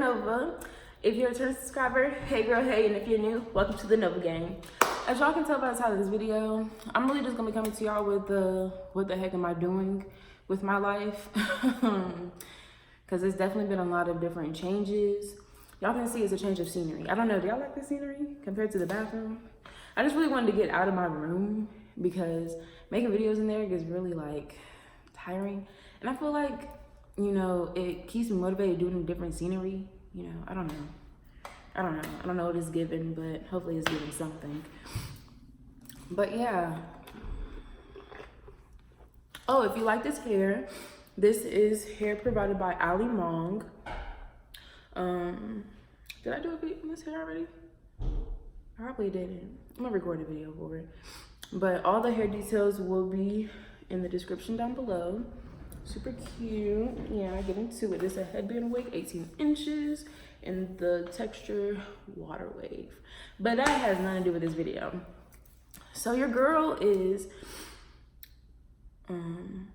Nova. If you're a return subscriber, hey girl, hey, and if you're new, welcome to the Nova gang. As y'all can tell by the title of this video, I'm really just gonna be coming to y'all with what the heck am I doing with my life? Because there's definitely been a lot of different changes. Y'all can see it's a change of scenery. I don't know, do y'all like the scenery compared to the bathroom? I just really wanted to get out of my room because making videos in there gets really like tiring. And I feel like, you know, it keeps me motivated doing different scenery. You know, I don't know what it's given, but hopefully it's giving something. But yeah. Oh, if you like this hair, this is hair provided by Ali Mong. Did I do a video on this hair already? I probably didn't. I'm gonna record a video for it. But all the hair details will be in the description down below. Super cute. Yeah, get into it. It's a headband wig, 18 inches, and the texture water wave. But that has nothing to do with this video. So your girl is in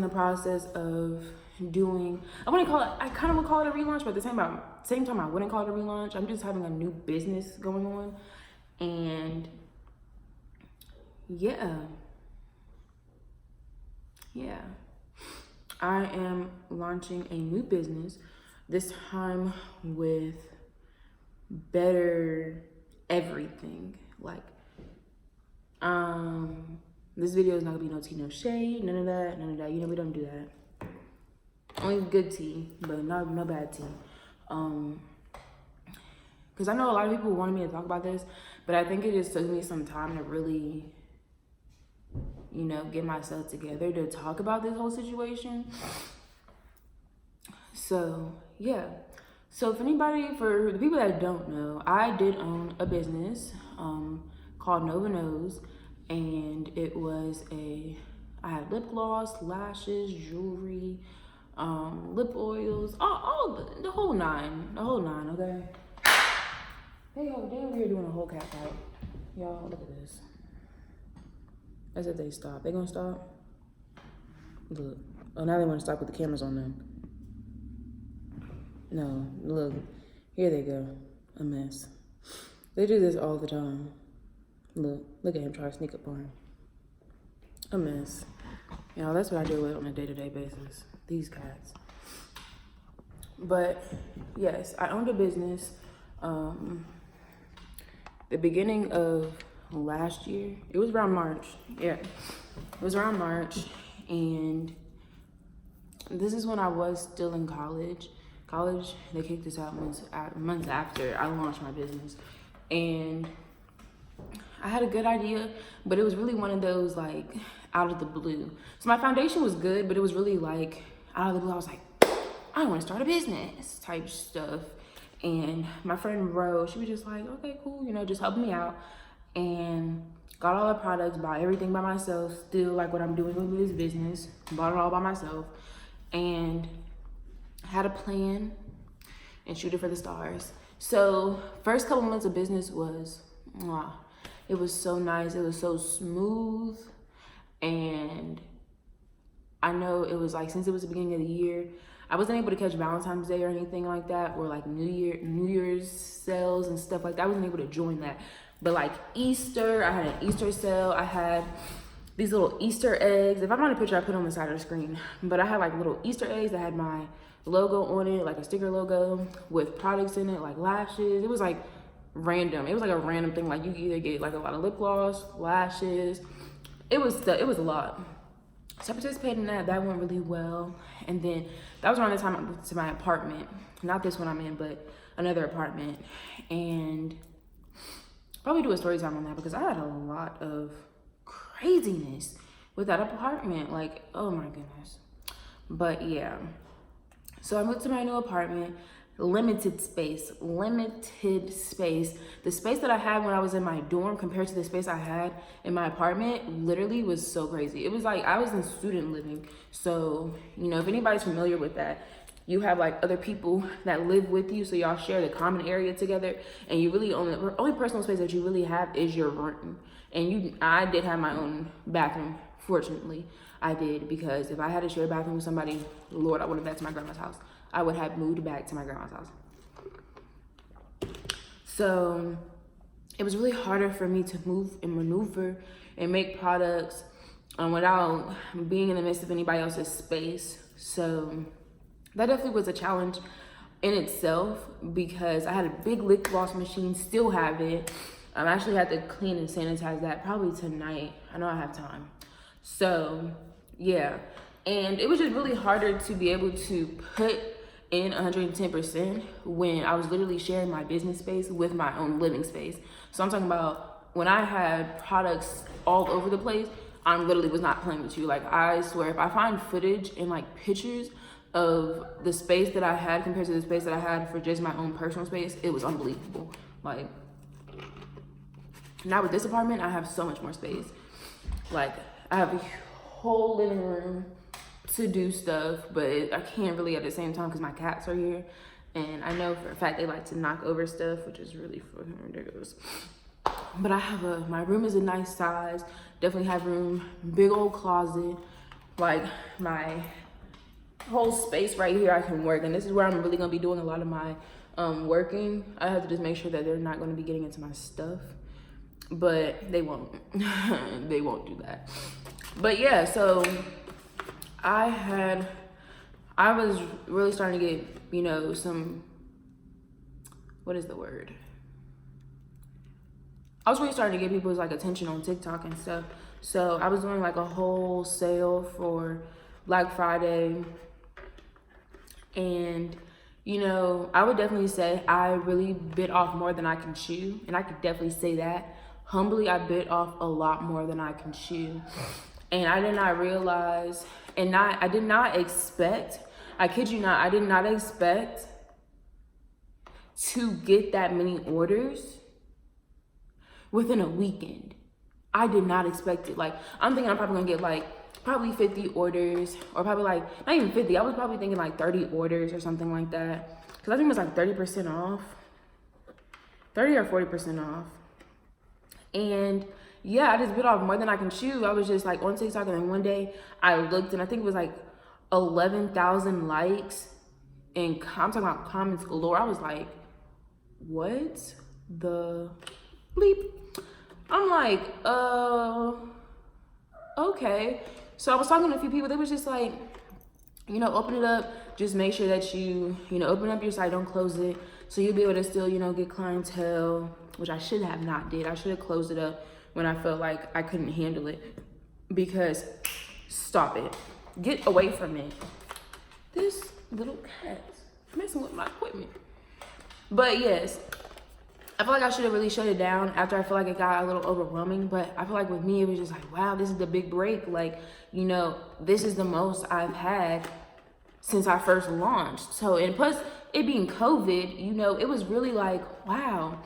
the process of doing, I kind of would call it a relaunch, but at the same time I wouldn't call it a relaunch. I'm just having a new business going on, and yeah, I am launching a new business, this time with better everything. Like, this video is not gonna be no tea, no shade, none of that. You know, we don't do that. Only good tea, but no bad tea. Because I know a lot of people wanted me to talk about this, but I think it just took me some time to really, you know, get myself together to talk about this whole situation. So yeah. So for the people that don't know, I did own a business called ᴅᴏʟʟs, and it was I had lip gloss, lashes, jewelry, lip oils, all the whole nine, okay? They over here doing a whole cat fight. Y'all, look at this. As if they stop. They gonna stop? Look. Oh, now they want to stop with the cameras on them. No, look. Here they go. A mess. They do this all the time. Look at him try to sneak up on him. A mess. You know, that's what I deal with on a day-to-day basis. These cats. But yes, I owned a business. The beginning of last year, it was around March. Yeah, it was around March, and this is when I was still in college. They kicked us out months after I launched my business, and I had a good idea, but it was really one of those like out of the blue. So my foundation was good, but it was really like out of the blue. I was like, I want to start a business type stuff. And my friend Rose, she was just like, okay, cool, you know, just help me out. And got all the products, bought everything by myself, still like what I'm doing with this business, bought it all by myself, and had a plan and shoot it for the stars. So first couple months of business was, it was so nice. It was so smooth. And I know it was like, since it was the beginning of the year, I wasn't able to catch Valentine's Day or anything like that, or like New Year's sales and stuff like that. I wasn't able to join that. But like Easter, I had an Easter sale. I had these little Easter eggs. If I find a picture, I put it on the side of the screen. But I had like little Easter eggs that had my logo on it, like a sticker logo with products in it, like lashes. It was like random. It was like a random thing. Like you could either get like a lot of lip gloss, lashes. It was a lot. So I participated in that. That went really well. And then that was around the time I moved to my apartment. Not this one I'm in, but another apartment. And probably do a story time on that because I had a lot of craziness with that apartment. Like, oh my goodness. But yeah. So I moved to my new apartment. Limited space. The space that I had when I was in my dorm compared to the space I had in my apartment literally was so crazy. It was like I was in student living. So, you know, if anybody's familiar with that, you have like other people that live with you, so y'all share the common area together, and you really only personal space that you really have is your room. And I did have my own bathroom Fortunately, I did, because if I had to share a bathroom with somebody, Lord, I would have back to my grandma's house. I would have moved back to my grandma's house. So it was really harder for me to move and maneuver and make products without being in the midst of anybody else's space. So that definitely was a challenge in itself, because I had a big lip gloss machine, still have it. I actually had to clean and sanitize that probably tonight. I know I have time. So yeah, and it was just really harder to be able to put in 110% when I was literally sharing my business space with my own living space. So I'm talking about when I had products all over the place, I literally was not playing with you. Like, I swear, if I find footage and like pictures of the space that I had compared to the space that I had for just my own personal space, it was unbelievable. Like, now with this apartment, I have so much more space. Like, I have a whole living room to do stuff, but I can't really at the same time because my cats are here, and I know for a fact they like to knock over stuff, which is really fucking ridiculous. But I have my room is a nice size, definitely have room, big old closet, like my whole space right here I can work, and this is where I'm really gonna be doing a lot of my working. I have to just make sure that they're not gonna be getting into my stuff, but they won't. They won't do that. But yeah, so I was really starting to get, you know, some, what is the word? I was really starting to get people's like attention on TikTok and stuff. So I was doing like a whole sale for Black Friday. And, you know, I would definitely say I really bit off more than I can chew. And I could definitely say that. Humbly, I bit off a lot more than I can chew. And I did not realize, I did not expect, I kid you not, I did not expect to get that many orders within a weekend. I did not expect it. Like, I'm thinking I'm probably gonna get like probably 50 orders, or probably like, not even 50, I was probably thinking like 30 orders or something like that. Cause I think it was like 30% off, 30 or 40% off. And yeah, I just bit off more than I can chew. I was just like on TikTok, and then one day I looked, and I think it was like 11,000 likes, and I'm talking about comments galore. I was like, what the bleep? I'm like, okay. So I was talking to a few people. They was just like, you know, open it up. Just make sure that you know, open up your site, don't close it, so you'll be able to still, you know, get clientele, which I should have not did. I should have closed it up when I felt like I couldn't handle it, because stop it. Get away from me. This little cat's messing with my equipment. But yes, I feel like I should have really shut it down after I feel like it got a little overwhelming. But I feel like with me, it was just like, wow, this is the big break. Like, you know, this is the most I've had since I first launched. So, and plus it being COVID, you know, it was really like, wow.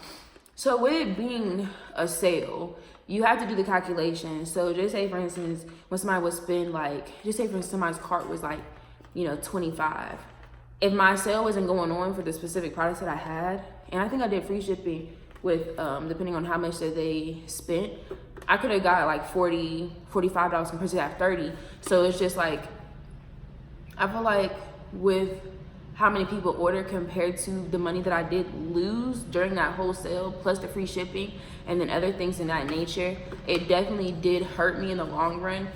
So with it being a sale, you have to do the calculation. So just say, for instance, when somebody would spend like, just say for instance, somebody's cart was like, you know, 25. If my sale wasn't going on for the specific products that I had, and I think I did free shipping with, depending on how much that they spent, I could have got like $40, $45 compared to that 30. So it's just like, I feel like with how many people order compared to the money that I did lose during that whole sale, plus the free shipping and then other things in that nature, it definitely did hurt me in the long run,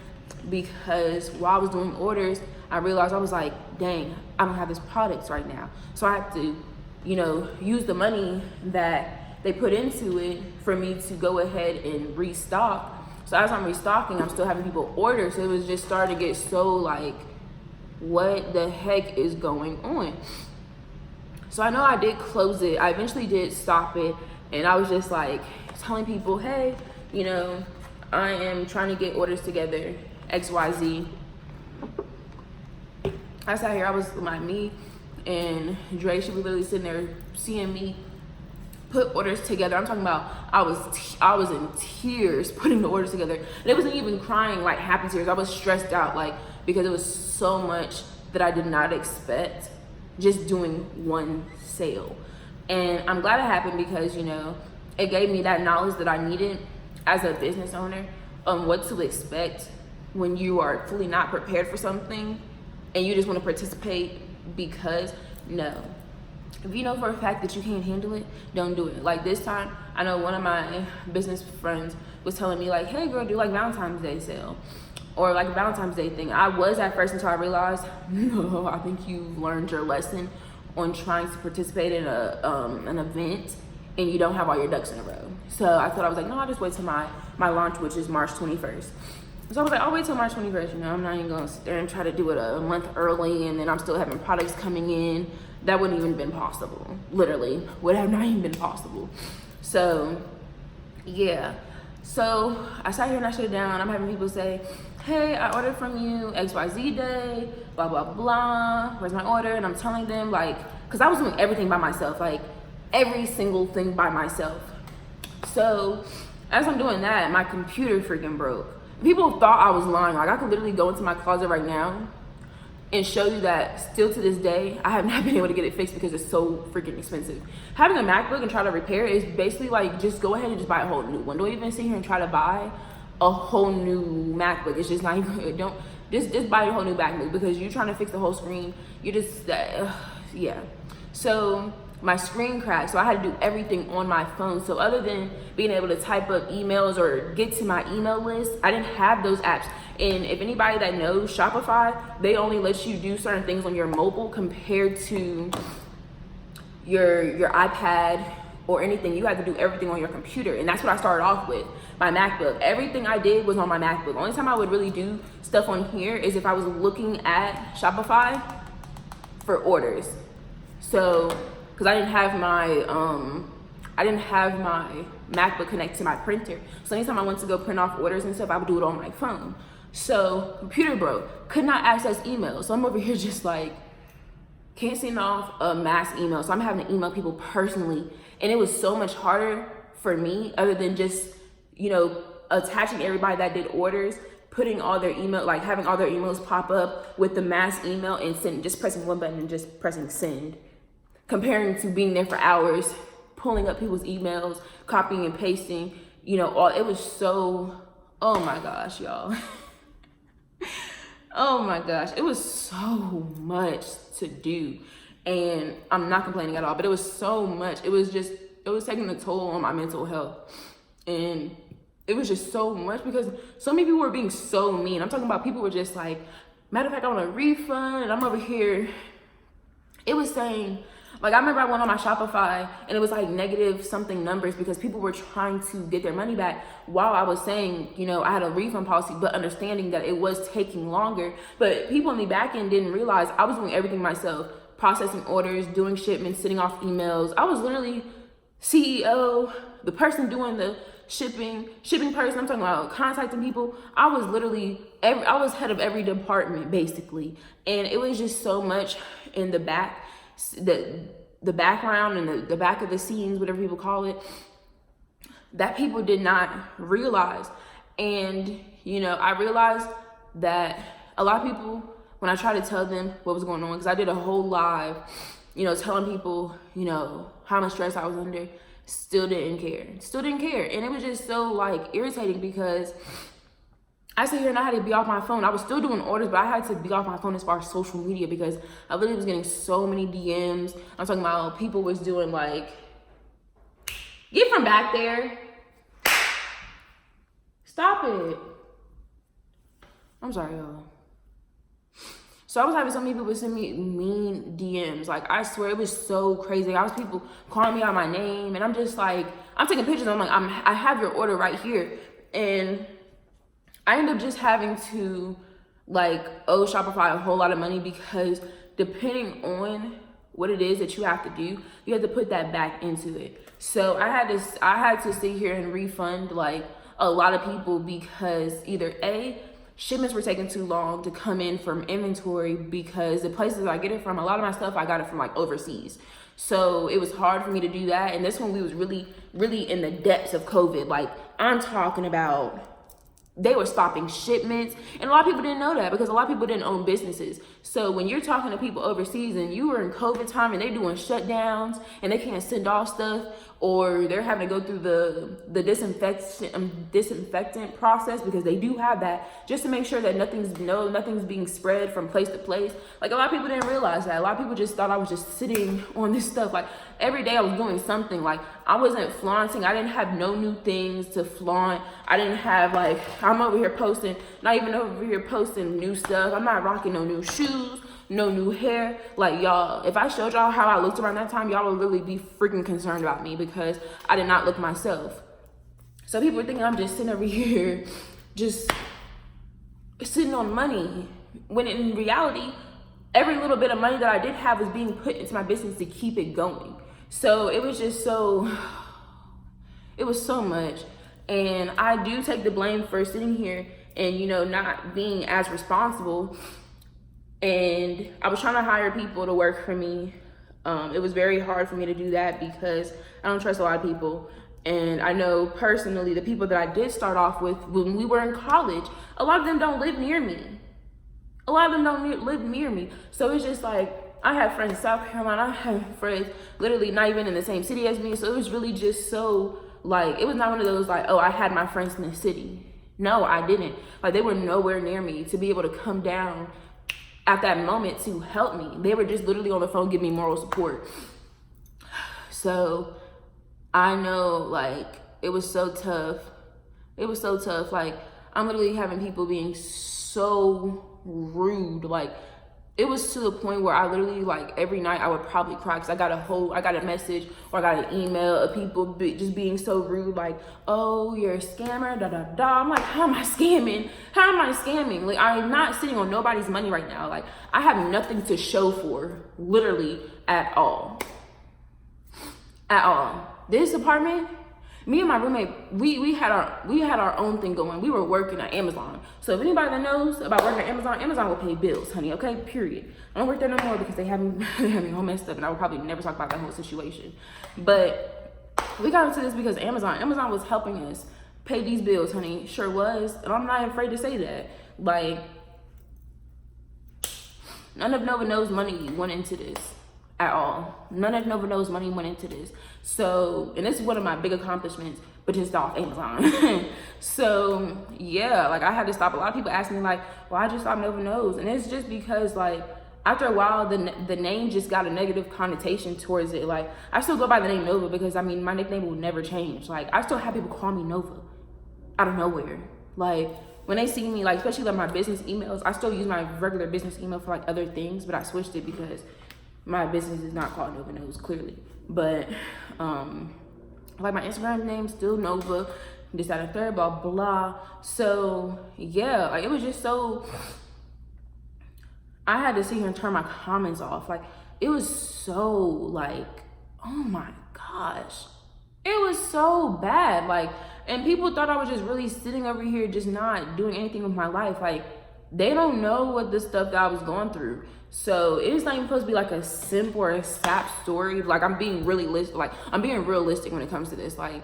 because while I was doing orders, I realized I was like, dang, I don't have this product right now. So I have to, you know, use the money that they put into it for me to go ahead and restock. So as I'm restocking, I'm still having people order. So it was just starting to get so like, what the heck is going on? So I know I did close it. I eventually did stop it, and I was just like telling people, hey, you know, I am trying to get orders together, XYZ. I sat here, I was me and Dre, she was literally sitting there seeing me put orders together. I'm talking about, I was in tears putting the orders together. And it wasn't even crying like happy tears. I was stressed out, like, because it was so much that I did not expect just doing one sale. And I'm glad it happened, because, you know, it gave me that knowledge that I needed as a business owner on what to expect when you are fully not prepared for something and you just want to participate because, no. If you know for a fact that you can't handle it, don't do it. Like this time, I know one of my business friends was telling me like, hey girl, do like Valentine's Day sale or like a Valentine's Day thing. I was at first until I realized, no, I think you've learned your lesson on trying to participate in an event and you don't have all your ducks in a row. So I thought, I was like, no, I'll just wait till my launch, which is March 21st. So I was like, I'll wait till March 21st, you know, I'm not even gonna sit there and try to do it a month early and then I'm still having products coming in. That wouldn't even been possible, literally, would have not even been possible. So yeah, so I sat here and I shut it down. I'm having people say, hey, I ordered from you XYZ day, blah, blah, blah, where's my order? And I'm telling them like, cause I was doing everything by myself, like every single thing by myself. So as I'm doing that, my computer freaking broke. People thought I was lying. Like I could literally go into my closet right now and show you that still to this day, I have not been able to get it fixed because it's so freaking expensive. Having a MacBook and try to repair it is basically like, just go ahead and just buy a whole new one. Don't even sit here and try to buy a whole new MacBook. It's just not even, just buy a whole new MacBook because you're trying to fix the whole screen. You just, yeah. So my screen cracked, so I had to do everything on my phone. So other than being able to type up emails or get to my email list, I didn't have those apps. And if anybody that knows Shopify, they only let you do certain things on your mobile compared to your iPad or anything. You had to do everything on your computer. And that's what I started off with, my MacBook. Everything I did was on my MacBook. The only time I would really do stuff on here is if I was looking at Shopify for orders. So, cause I didn't have my MacBook connected to my printer. So anytime I went to go print off orders and stuff, I would do it on my phone. So computer broke, could not access email. So I'm over here just like, can't send off a mass email. So I'm having to email people personally. And it was so much harder for me other than just, you know, attaching everybody that did orders, putting all their email, like having all their emails pop up with the mass email and send, just pressing one button and just pressing send. Comparing to being there for hours, pulling up people's emails, copying and pasting, you know, all, it was so, oh my gosh, y'all. Oh my gosh, it was so much to do. And I'm not complaining at all, but it was so much. It was taking a toll on my mental health. And it was just so much because so many people were being so mean. I'm talking about people were just like, matter of fact, I want a refund. And I'm over here, it was saying, like, I remember I went on my Shopify and it was like negative something numbers because people were trying to get their money back while I was saying, you know, I had a refund policy, but understanding that it was taking longer. But people on the back end didn't realize I was doing everything myself, processing orders, doing shipments, sending off emails. I was literally CEO, the person doing the shipping person. I'm talking about contacting people. I was literally, I was head of every department basically. And it was just so much in the back, the background and the back of the scenes, whatever people call it, that people did not realize. And, you know, I realized that a lot of people, when I tried to tell them what was going on, because I did a whole live, you know, telling people, you know, how much stress I was under, still didn't care. And it was just so like irritating because I sit here and I had to be off my phone. I was still doing orders, but I had to be off my phone as far as social media because I literally was getting so many DMs. I'm talking about people was doing like, get from back there. Stop it. I'm sorry, y'all. So I was having so many people send me mean DMs. Like, I swear it was so crazy. I was people calling me out my name and I'm just like, I'm taking pictures. I'm like, I have your order right here. And I ended up just having to like owe Shopify a whole lot of money because depending on what it is that you have to do, you have to put that back into it. So I had to sit here and refund like a lot of people because either A, shipments were taking too long to come in from inventory because the places I get it from, a lot of my stuff, I got it from like overseas. So it was hard for me to do that. And this one, we was really, really in the depths of COVID. Like I'm talking about, they were stopping shipments. And a lot of people didn't know that because a lot of people didn't own businesses. So when you're talking to people overseas and you were in COVID time and they doing shutdowns and they can't send off stuff, or they're having to go through the disinfectant process, because they do have that, just to make sure that nothing's being spread from place to place. Like, a lot of people didn't realize that. A lot of people just thought I was just sitting on this stuff. Like, every day I was doing something. Like, I wasn't flaunting. I didn't have no new things to flaunt. I didn't have, like, I'm over here posting, not even over here posting new stuff. I'm not rocking no new shoes, no new hair. Like, y'all, if I showed y'all how I looked around that time, y'all would really be freaking concerned about me, because I did not look myself. So people are thinking I'm just sitting over here just sitting on money, when in reality, every little bit of money that I did have was being put into my business to keep it going. So it was just it was so much. And I do take the blame for sitting here and, you know, not being as responsible. And I was trying to hire people to work for me. It was very hard for me to do that, because I don't trust a lot of people. And I know personally, the people that I did start off with when we were in college, a lot of them don't live near me. A lot of them don't live near me. So it's just like, I have friends in South Carolina. I have friends literally not even in the same city as me. So it was really just so, like, it was not one of those like, oh, I had my friends in the city. No, I didn't. Like, they were nowhere near me to be able to come down at that moment to help me. They were just literally on the phone giving me moral support. So I know, like, it was so tough. It was so tough. Like, I'm literally having people being so rude. Like, it was to the point where I literally, like, every night I would probably cry, because I got a message or I got an email of people just being so rude, like, oh, you're a scammer, da da da. I'm like, how am I scamming? How am I scamming? Like, I'm not sitting on nobody's money right now. Like, I have nothing to show for, literally, at all. At all. This apartment, me and my roommate, we had our own thing going. We were working at Amazon. So if anybody that knows about working at Amazon will pay bills, honey, okay? Period. I don't work there no more, because they have me all messed up, and I would probably never talk about that whole situation. But we got into this because Amazon was helping us pay these bills, honey. Sure was. And I'm not afraid to say that. Like, none of Nova Knows money went into this at all. None of Nova Knows money went into this. So, and this is one of my big accomplishments, but just off Amazon. So yeah, like, I had to stop. A lot of people ask me, like, why did you stop Nova Knows? And it's just because, like, after a while, the name just got a negative connotation towards it. Like, I still go by the name Nova, because I mean, my nickname will never change. Like, I still have people call me Nova out of nowhere. Like, when they see me, like, especially like my business emails, I still use my regular business email for like other things, but I switched it because my business is not called Nova Knows, clearly. But like, my Instagram name still Nova, this, that, and third, blah blah. So yeah, like, it was just so, I had to sit here and turn my comments off. Like, it was so, like, oh my gosh, it was so bad. Like, and people thought I was just really sitting over here just not doing anything with my life. Like, they don't know what the stuff that I was going through. So it's not even supposed to be like a simp or a sap story. Like, I'm being really I'm being realistic when it comes to this. Like,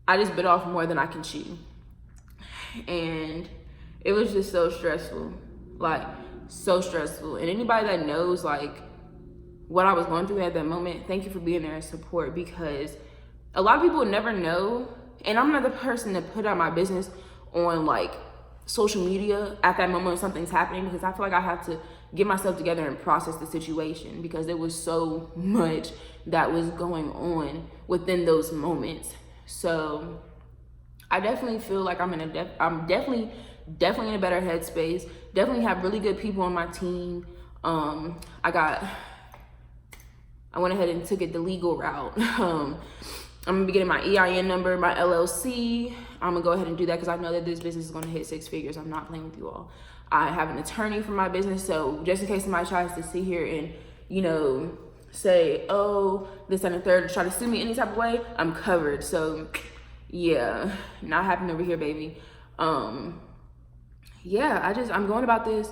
I just bit off more than I can chew, and it was just so stressful. Like, so stressful. And anybody that knows, like, what I was going through at that moment, thank you for being there and support, because a lot of people never know. And I'm not the person to put out my business on, like, social media at that moment when something's happening, because I feel like I have to get myself together and process the situation, because there was so much that was going on within those moments. So I definitely feel like I'm definitely in a better headspace. Definitely have really good people on my team. I went ahead and took it the legal route. I'm gonna be getting my EIN number, my LLC. I'm gonna go ahead and do that, because I know that this business is gonna hit 6 figures. I'm not playing with you all. I have an attorney for my business, so just in case somebody tries to sit here and, you know, say, oh, this and the third, try to sue me any type of way, I'm covered. So yeah, not happening over here, baby. Yeah, I'm going about this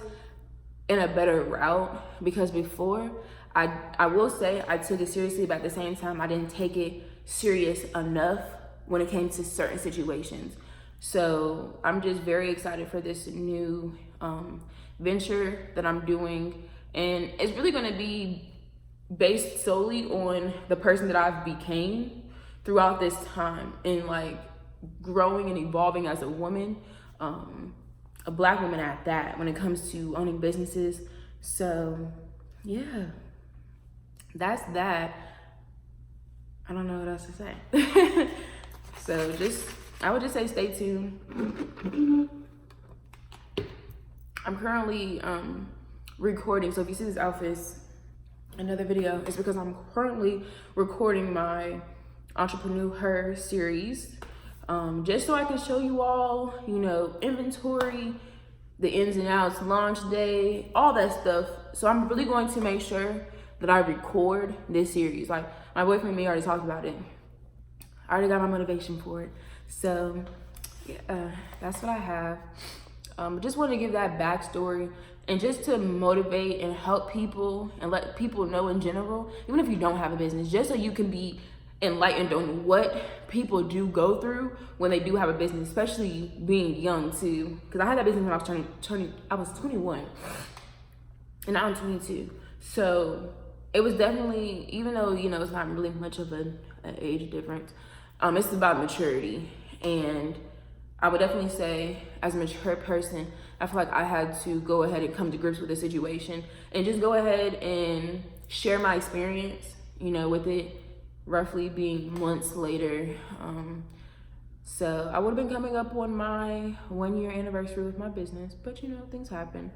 in a better route, because before, I will say I took it seriously, but at the same time, I didn't take it serious enough when it came to certain situations. So I'm just very excited for this new venture that I'm doing, and it's really going to be based solely on the person that I've became throughout this time and like growing and evolving as a woman, a Black woman at that, when it comes to owning businesses. So yeah, that's that. I don't know what else to say. So I would just say stay tuned. I'm currently recording, so if you see this outfit, another video, it's because I'm currently recording my ᴅᴏʟʟs series, just so I can show you all, you know, inventory, the ins and outs, launch day, all that stuff. So I'm really going to make sure that I record this series. Like, my boyfriend and me already talked about it. I already got my motivation for it. So yeah, that's what I have. Just want to give that backstory and just to motivate and help people and let people know in general, even if you don't have a business, just so you can be enlightened on what people do go through when they do have a business, especially being young too. Because I had that business when I was 21 and now I'm 22. So it was definitely, even though, you know, it's not really much of an age difference, it's about maturity. And I would definitely say, as a mature person, I feel like I had to go ahead and come to grips with the situation and just go ahead and share my experience, you know, with it roughly being months later. So I would have been coming up on my 1-year anniversary with my business, but you know, things happen.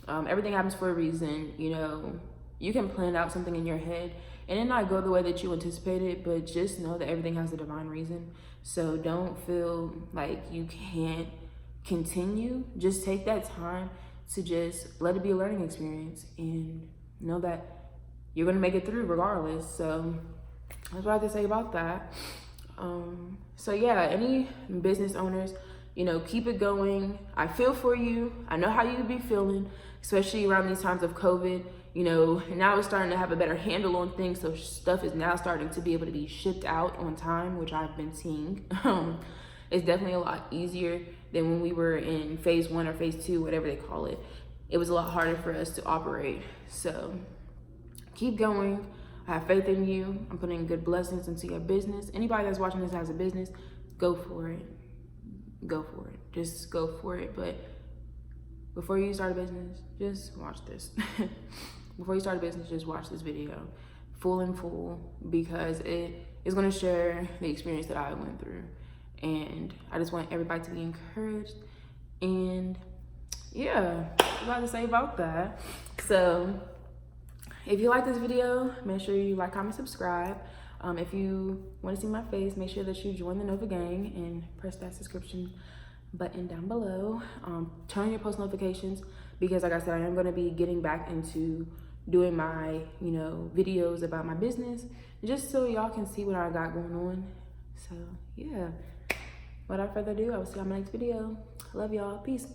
Everything happens for a reason. You know, you can plan out something in your head and it not go the way that you anticipated, but just know that everything has a divine reason. So don't feel like you can't continue. Just take that time to just let it be a learning experience and know that you're gonna make it through regardless. So that's what I have to say about that. So yeah, any business owners, you know, keep it going. I feel for you. I know how you be feeling, especially around these times of COVID. You know, now it's starting to have a better handle on things, so stuff is now starting to be able to be shipped out on time, which I've been seeing. It's definitely a lot easier than when we were in phase 1 or phase 2, whatever they call it. It was a lot harder for us to operate. So keep going. I have faith in you. I'm putting good blessings into your business. Anybody that's watching this has a business, go for it. Go for it. Just go for it. But before you start a business, just watch this. Before you start a business, just watch this video full and full, because it is going to share the experience that I went through. And I just want everybody to be encouraged. And yeah, that's what I have to say about that. So if you like this video, make sure you like, comment, subscribe. If you want to see my face, make sure that you join the Nova Gang and press that subscription button down below. Turn on your post notifications, because like I said, I am going to be getting back into doing my, you know, videos about my business, just so y'all can see what I got going on. So yeah, without further ado, I will see y'all in my next video. Love y'all. Peace.